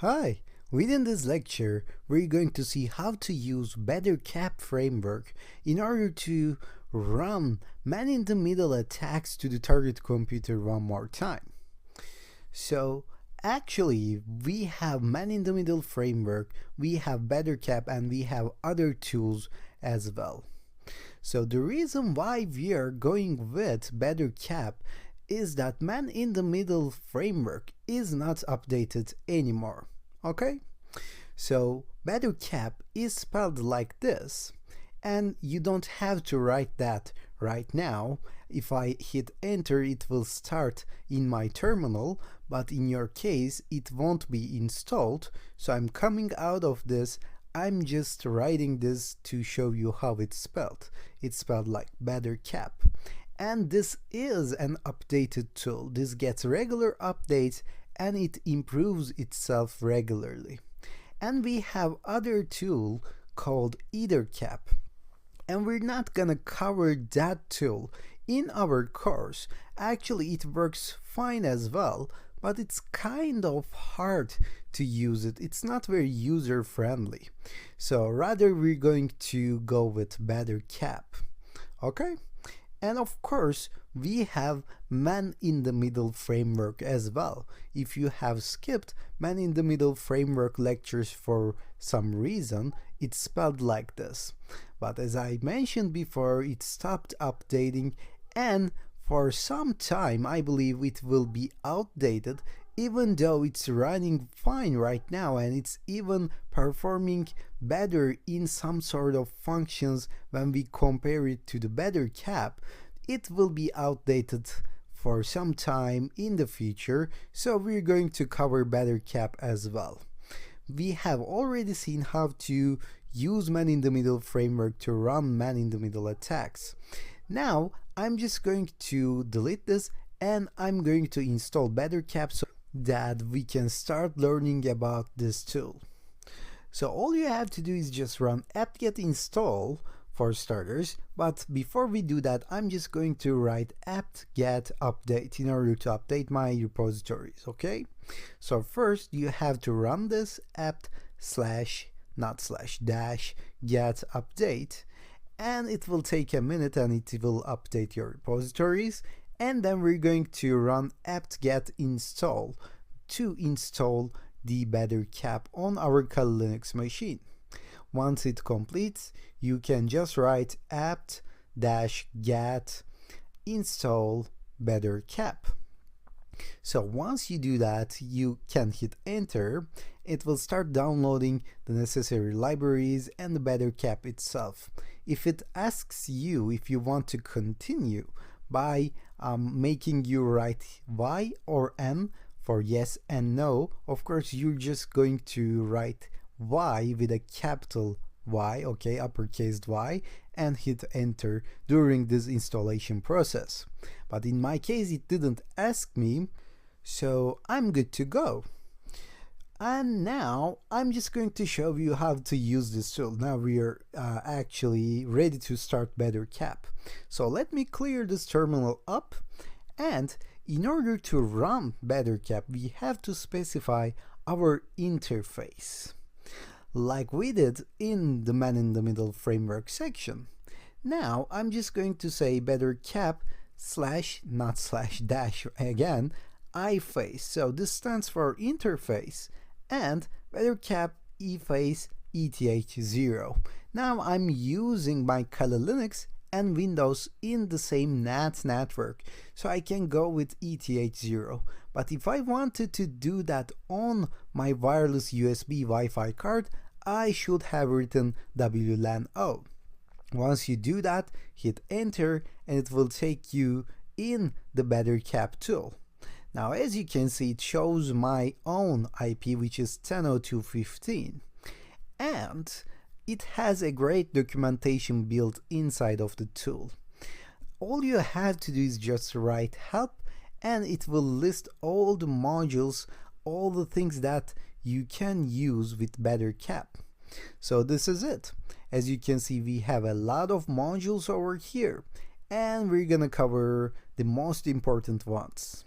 Hi! Within this lecture, we're going to see how to use Bettercap framework in order to run man-in-the-middle attacks to the target computer one more time. So actually, we have man-in-the-middle framework, we have Bettercap, and we have other tools as well. So the reason why we are going with Bettercap is that man-in-the-middle framework is not updated anymore. Okay? So Bettercap is spelled like this, and you don't have to write that right now. If I hit enter, it will start in my terminal, but in your case it won't be installed. So I'm coming out of this. I'm just writing this to show you how it's spelled. It's spelled like Bettercap. And this is an updated tool. This gets regular updates and it improves itself regularly. And we have other tool called Bettercap. And we're not gonna cover that tool in our course. Actually, it works fine as well, but it's kind of hard to use it. It's not very user friendly. So rather we're going to go with Bettercap. Okay? And of course, we have man-in-the-middle framework as well. If you have skipped man-in-the-middle framework lectures for some reason, it's spelled like this. But as I mentioned before, it stopped updating, and for some time I believe it will be outdated, even though it's running fine right now and it's even performing better in some sort of functions when we compare it to the Bettercap. It will be outdated for some time in the future, so we're going to cover Bettercap as well. We have already seen how to use man-in-the-middle framework to run man-in-the-middle attacks. Now I'm just going to delete this and I'm going to install Bettercap so that we can start learning about this tool. So all you have to do is just run apt-get install for starters, but before we do that, I'm just going to write apt-get update in order to update my repositories, okay? So first you have to run this apt not slash dash get update, and it will take a minute and it will update your repositories. And then we're going to run apt-get install to install the Bettercap on our Kali Linux machine. Once it completes, you can just write apt-get install Bettercap. So once you do that, you can hit enter. It will start downloading the necessary libraries and the Bettercap itself. If it asks you if you want to continue by making you write Y or N for yes and no, of course you're just going to write Y with a capital Y, okay, uppercase Y, and hit enter during this installation process. But in my case it didn't ask me, so I'm good to go. And now I'm just going to show you how to use this tool. Now we are actually ready to start Bettercap. So let me clear this terminal up, and in order to run Bettercap we have to specify our interface like we did in the man-in-the-middle framework section. Now I'm just going to say Bettercap not slash dash again iFace. So this stands for interface, and Bettercap eFace ETH0. Now I'm using my Kali Linux and Windows in the same NAT network, so I can go with ETH0. But if I wanted to do that on my wireless USB Wi-Fi card, I should have written WLAN O. Once you do that, hit enter and it will take you in the Bettercap tool. Now as you can see, it shows my own IP, which is 10.02.15, and it has a great documentation built inside of the tool. All you have to do is just write help and it will list all the modules, all the things that you can use with Bettercap. So this is it. As you can see, we have a lot of modules over here and we're gonna cover the most important ones.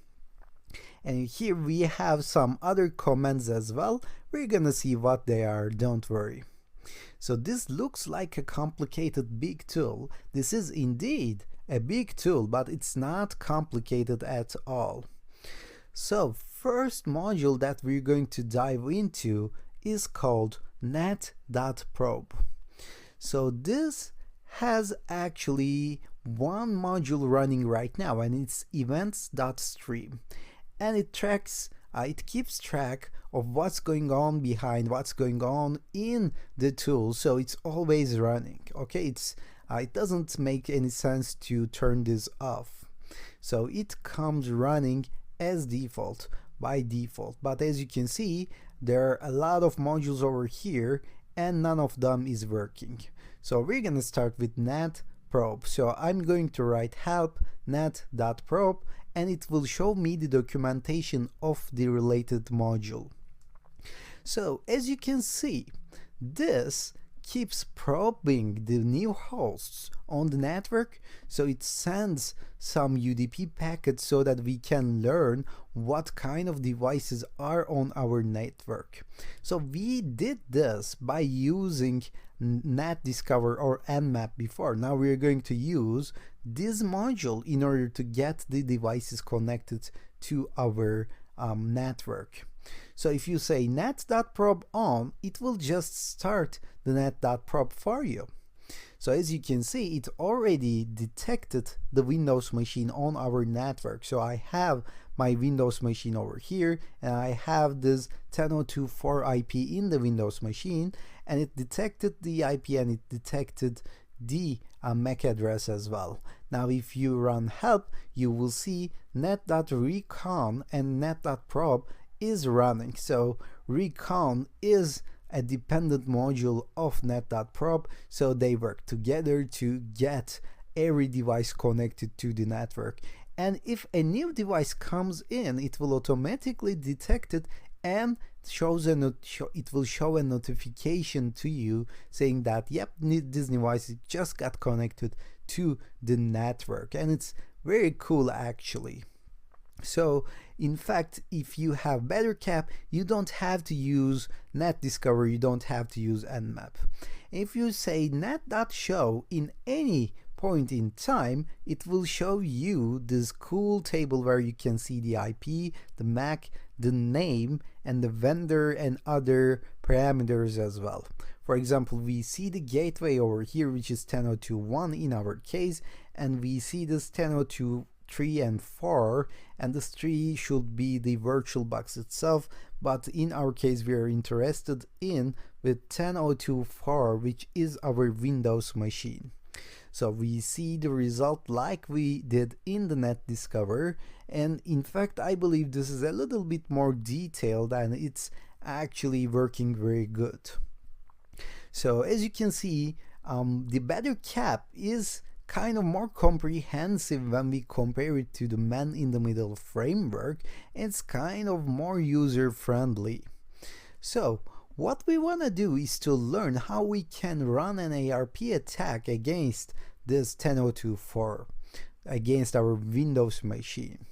And here we have some other commands as well. We're gonna see what they are, don't worry. So this looks like a complicated big tool. This is indeed a big tool, but it's not complicated at all. So first module that we're going to dive into is called net.probe. So this has actually one module running right now, and it's events.stream, and it keeps track of what's going on behind, what's going on in the tool, so it's always running. Okay, it doesn't make any sense to turn this off, so it comes running as default by default. But as you can see, there are a lot of modules over here and none of them is working. So we're gonna start with net.probe. So I'm going to write help net.probe, and it will show me the documentation of the related module. So as you can see, this keeps probing the new hosts on the network, so it sends some UDP packets so that we can learn what kind of devices are on our network. So we did this by using NetDiscover or Nmap before. Now we're going to use this module in order to get the devices connected to our network. So if you say net.probe on, it will just start the net.probe for you. So as you can see, it already detected the Windows machine on our network. So I have my Windows machine over here, and I have this 10.02.4 IP in the Windows machine, and it detected the IP and it detected the MAC address as well. Now if you run help, you will see net.recon and net.probe is running. So recon is a dependent module of net.probe, so they work together to get every device connected to the network. And if a new device comes in, it will automatically detect it and it will show a notification to you saying that yep, this device just got connected to the network. And it's very cool actually. So in fact, if you have Bettercap, you don't have to use NetDiscover, you don't have to use Nmap. If you say net.show in any point in time, it will show you this cool table where you can see the IP, the MAC, the name, and the vendor and other parameters as well. For example, we see the gateway over here, which is 10.02.1 in our case, and we see this 10.02.3 and 4, and this 3 should be the virtual box itself, but in our case we are interested in with 10.02.4, which is our Windows machine. So we see the result like we did in the NetDiscover, and in fact I believe this is a little bit more detailed and it's actually working very good. So as you can see, the Bettercap is kind of more comprehensive when we compare it to the man-in-the-middle framework. It's kind of more user-friendly. So what we want to do is to learn how we can run an ARP attack against this 10.02.4, against our Windows machine.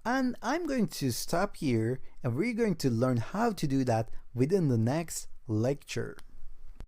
And I'm going to stop here, and we're going to learn how to do that within the next lecture.